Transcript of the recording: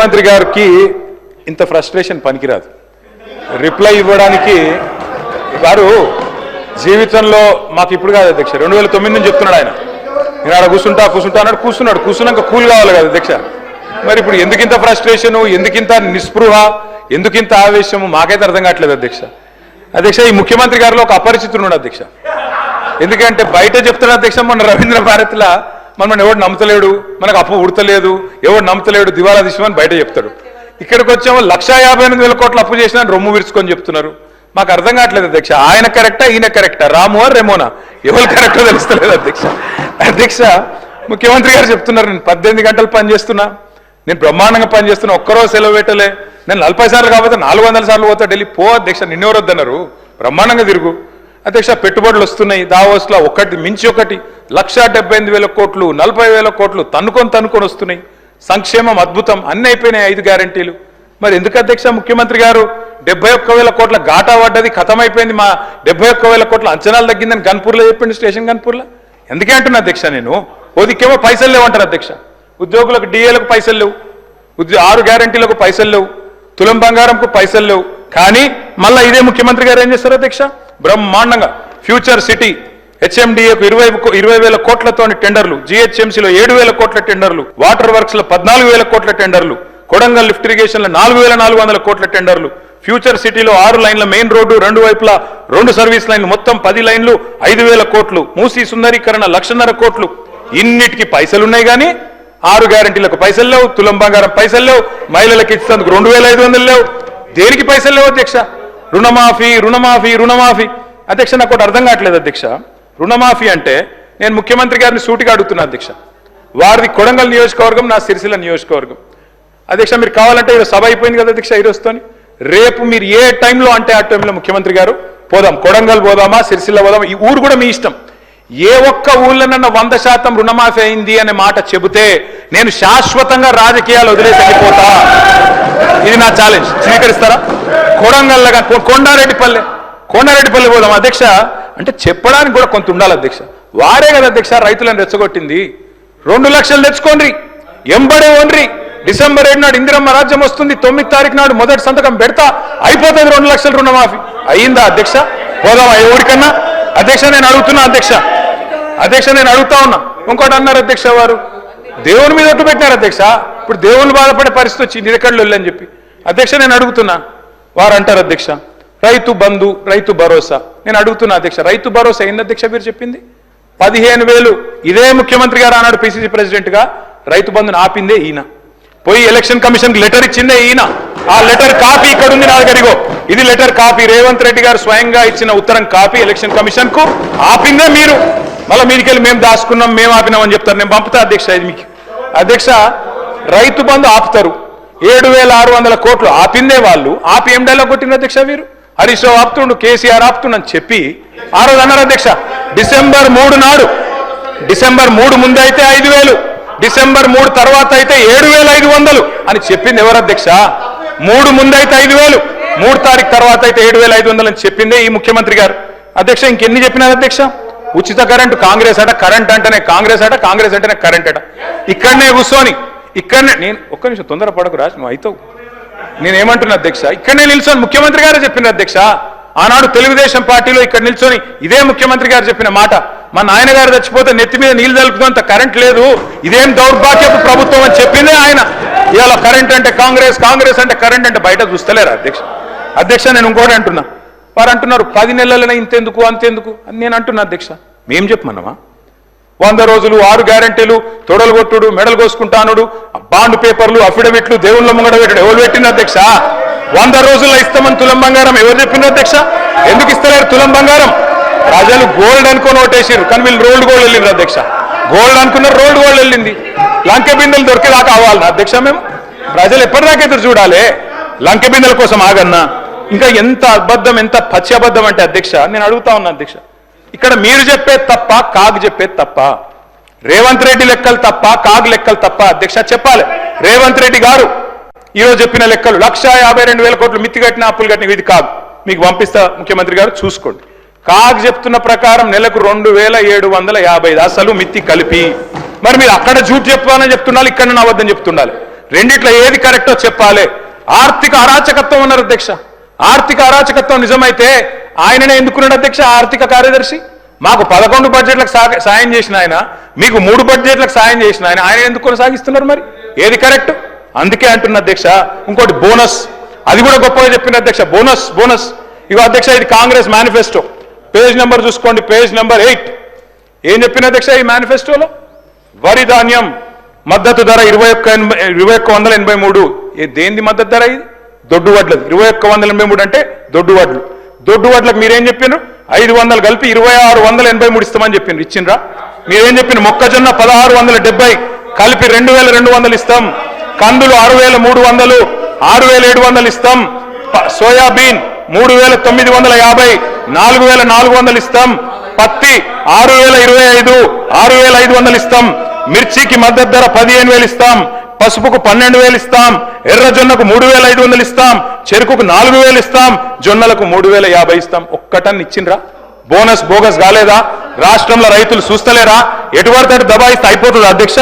ముఖ్యమంత్రి గారికి ఇంత ఫ్రస్ట్రేషన్ పనికిరాదు. రిప్లై ఇవ్వడానికి వారు జీవితంలో మాకు ఇప్పుడు కాదు అధ్యక్ష, 2009 నుంచి చెప్తున్నాడు ఆయన. నేను ఆడ కూర్చుంటా అన్నాడు, కూర్చున్నాక కూల్ కావాలి కదా అధ్యక్ష. మరి ఇప్పుడు ఎందుకింత ఫ్రస్ట్రేషను, ఎందుకింత నిస్పృహ, ఎందుకింత ఆవేశము మాకైతే అర్థం కావట్లేదు అధ్యక్ష. ఈ ముఖ్యమంత్రి గారిలో ఒక అపరిచితుడు అధ్యక్ష. ఎందుకంటే బయట చెప్తున్నాడు అధ్యక్ష, మన రవీంద్ర భారతిలా మనం ఎవడు నమ్మతలేడు, మనకు అప్పు ఉడతలేదు, ఎవడు నమ్మతలేడు, దివాలా తీసిమని బయట చెప్తాడు. ఇక్కడికి వచ్చామో 1,58,000 కోట్ల అప్పు చేసినా రొమ్ము విరుచుకొని చెప్తున్నారు. మాకు అర్థం కావట్లేదు అధ్యక్ష, ఆయన కరెక్టా ఈయన కరెక్టా, రామువా రెమోనా, ఎవరు కరెక్టో తెలుస్తలేదు అధ్యక్ష. ముఖ్యమంత్రి గారు చెప్తున్నారు, నేను 18 గంటలు పనిచేస్తున్నా, నేను బ్రహ్మాండంగా పనిచేస్తున్నా, ఒక్కరోజు సెలవు పెట్టలే, నేను 40 సార్లు కాకపోతే 400 సార్లు పోతా ఢిల్లీ. పో అధ్యక్ష, నిన్నెవరు వద్దన్నారు, బ్రహ్మాండంగా తిరుగు అధ్యక్ష. పెట్టుబడులు వస్తున్నాయి దావోస్లో, ఒకటి మించి ఒకటి, 1,78,000 కోట్లు, 40,000 కోట్లు తన్నుకొని వస్తున్నాయి. సంక్షేమం అద్భుతం, అన్ని అయిపోయినాయి 5 గ్యారంటీలు. మరి ఎందుకు అధ్యక్ష ముఖ్యమంత్రి గారు 71,000 కోట్ల ఘాటా పడ్డది, ఖతమైపోయింది, మా 71,000 కోట్ల అంచనాలు తగ్గిందని గన్పూర్లో చెప్పింది, స్టేషన్ గన్పూర్లో. ఎందుకే అంటున్నా అధ్యక్ష, నేను ఓదికేమో పైసలు లేవంటారు అధ్యక్ష, ఉద్యోగులకు డిఏలకు పైసలు లేవు, 6 గ్యారంటీలకు పైసలు లేవు, తులం బంగారంకు పైసలు లేవు. కానీ మళ్ళీ ఇదే ముఖ్యమంత్రి గారు ఏం చేస్తారు అధ్యక్ష, బ్రహ్మాండంగా ఫ్యూచర్ సిటీ హెచ్ఎండిఏకు 20,000 కోట్లతో టెండర్లు, జిహెచ్ఎంసీలో 7,000 కోట్ల టెండర్లు, వాటర్ వర్క్స్ లో 14,000 కోట్ల టెండర్లు, కొడంగల్ లిఫ్ట్ ఇరిగేషన్ లో 4,400 కోట్ల టెండర్లు, ఫ్యూచర్ సిటీలో 6 లైన్ల మెయిన్ రోడ్డు, 2 వైపులా 2 సర్వీస్ లైన్లు, మొత్తం 10 లైన్లు 5,000 కోట్లు, మూసీ సుందరీకరణ 1,50,000 కోట్లు. ఇన్నిటికి పైసలున్నాయి కానీ 6 గ్యారంటీలకు పైసలు లేవు, తులం బంగారం పైసలు లేవు, మహిళలకు ఇచ్చేందుకు 2,500 లేవు. దేనికి పైసలు లేవు అధ్యక్ష? రుణమాఫీ అధ్యక్ష. నాకు ఒకటి అర్థం కావట్లేదు అధ్యక్ష, రుణమాఫీ అంటే నేను ముఖ్యమంత్రి గారిని సూటిగా అడుగుతున్నా అధ్యక్ష, వారిది కొడంగల్ నియోజకవర్గం, నా సిరిసిల్ల నియోజకవర్గం అధ్యక్ష. మీరు కావాలంటే ఈరోజు సభ అయిపోయింది కదా అధ్యక్ష, ఈరోజుతోని రేపు మీరు ఏ టైంలో అంటే ఆ టైంలో ముఖ్యమంత్రి గారు పోదాం, కొడంగల్ పోదామా, సిరిసిల్ల పోదామా, ఈ ఊరు కూడా మీ ఇష్టం. ఏ ఒక్క ఊళ్ళనన్నా 100% రుణమాఫీ అయింది అనే మాట చెబితే నేను శాశ్వతంగా రాజకీయాలు వదిలేసి వెళ్ళిపోతా. ఇది నా ఛాలెంజ్, స్వీకరిస్తారా? కొడంగల్గా కొండారెడ్డిపల్లి పోదాం అధ్యక్ష అంటే చెప్పడానికి కూడా కొంత ఉండాలి అధ్యక్ష. వారే కదా అధ్యక్ష రైతులను రెచ్చగొట్టింది. 2 లక్షలు తెచ్చుకోండి, ఎంబడే ఓన్రి, డిసెంబర్ 7 నాడు ఇందిరమ్మ రాజ్యం వస్తుంది, 9 తారీఖు నాడు మొదటి సంతకం పెడతా, అయిపోతుంది 2 లక్షల రుణమాఫీ. అయ్యిందా అధ్యక్ష? పోదామా ఎవరికన్నా అధ్యక్ష? నేను అడుగుతున్నా అధ్యక్ష, నేను అడుగుతా ఉన్నా. ఇంకోటి అన్నారు అధ్యక్ష, వారు దేవుని మీద ఒట్టు పెట్టినారు అధ్యక్ష. ఇప్పుడు దేవుని బాధపడే పరిస్థితి వచ్చి నిరకళ్ళు వెళ్ళని చెప్పి అధ్యక్ష నేను అడుగుతున్నా. వారు అంటారు అధ్యక్ష రైతు బంధు, రైతు భరోసా. నేను అడుగుతున్నా అధ్యక్ష, రైతు భరోసా ఏంది అధ్యక్ష మీరు చెప్పింది? 15,000 ఇదే ముఖ్యమంత్రి గారు ఆనాడు పిసిసి ప్రెసిడెంట్ గా రైతు బంధుని ఆపిందే ఈయన. పోయి ఎలక్షన్ కమిషన్ కి లెటర్ ఇచ్చిందే ఈయన. ఆ లెటర్ కాపీ ఇక్కడ ఉంది నా దగ్గర, ఇది లెటర్ కాపీ, రేవంత్ రెడ్డి గారు స్వయంగా ఇచ్చిన ఉత్తరం కాపీ ఎలక్షన్ కమిషన్ కు. ఆపిందే మీరు, మళ్ళీ మీదికెళ్ళి మేము దాచుకున్నాం, మేము ఆపినామని చెప్తారు. నేను పంపుతా అధ్యక్ష ఇది మీకు. అధ్యక్ష రైతు బంధు ఆపుతారు, 7,600 కోట్లు ఆపిందే వాళ్ళు. ఆపి ఏం డైలాగ్ కొట్టింది అధ్యక్ష మీరు? హరీష్ రావు ఆపుతుండు, కేసీఆర్ ఆపుతుండని చెప్పి ఆ రోజు అన్నారు అధ్యక్ష. డిసెంబర్ 3 నాడు, డిసెంబర్ 3 ముందు అయితే 5,000, డిసెంబర్ 3 తర్వాత అయితే 7,500 అని చెప్పింది ఎవరు అధ్యక్ష? 3 ముందు అయితే 5,000, 3 తారీఖు తర్వాత అయితే 7,500 అని చెప్పిందే ఈ ముఖ్యమంత్రి గారు. అధ్యక్ష ఇంకెన్ని చెప్పినారు అధ్యక్ష? ఉచిత కరెంటు కాంగ్రెస్ అట, కరెంట్ అంటేనే కాంగ్రెస్ అట, కాంగ్రెస్ అంటేనే కరెంట్ అట. ఇక్కడనే కూర్చొని నేను ఒక్క నిమిషం తొందర పడకు రాజు, నువ్వు అవుతావు. నేనేమంటున్నా అధ్యక్ష, ఇక్కడనే నిల్చొని ముఖ్యమంత్రి గారే చెప్పిన అధ్యక్ష. ఆనాడు తెలుగుదేశం పార్టీలో ఇక్కడ నిల్చొని ఇదే ముఖ్యమంత్రి గారు చెప్పిన మాట, మా నాయన గారు చచ్చిపోతే నెత్తి మీద నీళ్లు తలుపుతుందంత కరెంట్ లేదు, ఇదేం దౌర్భాగ్యపు ప్రభుత్వం అని చెప్పిందే ఆయన. ఇవాళ కరెంట్ అంటే కాంగ్రెస్, కాంగ్రెస్ అంటే కరెంట్ అంటే బయట చూస్తలేరా అధ్యక్ష? నేను ఇంకోటి అంటున్నా, వారు అంటున్నారు 10 నెలలైనా ఇంతెందుకు అంతెందుకు అని నేను అంటున్నా అధ్యక్ష. మేం చెప్పమన్నామా? 100 రోజులు, 6 గ్యారంటీలు, తొడలు కొట్టుడు, మెడలు కోసుకుంటానుడు, బాండ్ పేపర్లు, అఫిడవిట్లు, దేవుళ్ళ ముంగడ పెట్టాడు. ఎవరు పెట్టిన అధ్యక్ష? 100 రోజుల్లో ఇస్తామని తులం బంగారం ఎవరు చెప్పింది అధ్యక్ష? ఎందుకు ఇస్తలేరు తులం బంగారం? ప్రజలు గోల్డ్ అనుకొని ఓటేసారు, కానీ వీళ్ళు రోల్డ్ గోల్డ్ వెళ్ళింది అధ్యక్ష. గోల్డ్ అనుకున్నారు, రోల్డ్ గోల్డ్ వెళ్ళింది. లంకె బిందెలు దొరికేదాకా అవ్వాలన్నా అధ్యక్ష మేము? ప్రజలు ఎప్పటిదాకా ఎదురు చూడాలి? లంకె బిందెల కోసం ఆగన్నా? ఇంకా ఎంత అబద్ధం, ఎంత పచ్చి అబద్ధం అంటే అధ్యక్ష నేను అడుగుతా ఉన్నా అధ్యక్ష, ఇక్కడ మీరు చెప్పేది తప్ప, కాగ్ చెప్పేది తప్ప? రేవంత్ రెడ్డి లెక్కలు తప్ప, కాగ్ లెక్కలు తప్ప అధ్యక్ష? చెప్పాలి. రేవంత్ రెడ్డి గారు ఈరోజు చెప్పిన లెక్కలు 1,52,000 కోట్లు మిత్తి కట్టిన, అప్పులు కట్టిన, ఇది కాగ్. మీకు పంపిస్తా ముఖ్యమంత్రి గారు చూసుకోండి. కాగ్ చెప్తున్న ప్రకారం నెలకు 2,750 అసలు మిత్తి కలిపి. మరి మీరు అక్కడ జూట్ చెప్పాలని చెప్తుండాలి, ఇక్కడ అబద్ధం చెప్తుండాలి. రెండిట్లో ఏది కరెక్టో చెప్పాలి. ఆర్థిక అరాచకత్వం ఉన్నారు అధ్యక్ష. ఆర్థిక అరాచకత్వం నిజమైతే ఆయననే ఎందుకున్నాడు అధ్యక్ష ఆర్థిక కార్యదర్శి? మాకు 11 బడ్జెట్లకు సాయం చేసిన ఆయన, మీకు 3 బడ్జెట్లకు సాయం చేసిన ఆయన ఎందుకు కొనసాగిస్తున్నారు? మరి ఏది కరెక్ట్? అందుకే అంటున్న అధ్యక్ష. ఇంకోటి బోనస్, అది కూడా గొప్పగా చెప్పిన అధ్యక్ష. బోనస్ ఇగో అధ్యక్ష, ఇది కాంగ్రెస్ మేనిఫెస్టో. పేజ్ నెంబర్ చూసుకోండి, పేజ్ నెంబర్ 8. ఏం చెప్పిన అధ్యక్ష ఈ మేనిఫెస్టోలో? వరి ధాన్యం మద్దతు ధర 2183. దేనిది మద్దతు ధర? ఇది దొడ్డు వడ్లది. 2183 అంటే దొడ్డు వడ్లు. దొడ్డు వడ్లకు మీరేం చెప్పినారు? 500 కలిపి 2683 ఇస్తామని చెప్పిండ్రు. ఇచ్చిండ్రా? మీరేం చెప్పిన? మొక్కజొన్న 1670 కలిపి 2200 ఇస్తాం. కందులు 6300 6700 ఇస్తాం. సోయాబీన్ 3950 4400 ఇస్తాం. పత్తి 6025 6500 ఇస్తాం. మిర్చికి మద్దతు ధర 15000 ఇస్తాం. పసుపుకు 12000 ఇస్తాం. ఎర్రజొన్నకు 3500 ఇస్తాం. చెరుకుకు 4000 ఇస్తాం. జొన్నలకు 3050 ఇస్తాం. ఒక్కటన్ని ఇచ్చిండ్రా? బోనస్ బోగస్ కాలేదా? రాష్ట్రంలో రైతులు చూస్తలేరా? ఎటువంటి దబాయిస్తే అయిపోతుంది అధ్యక్ష.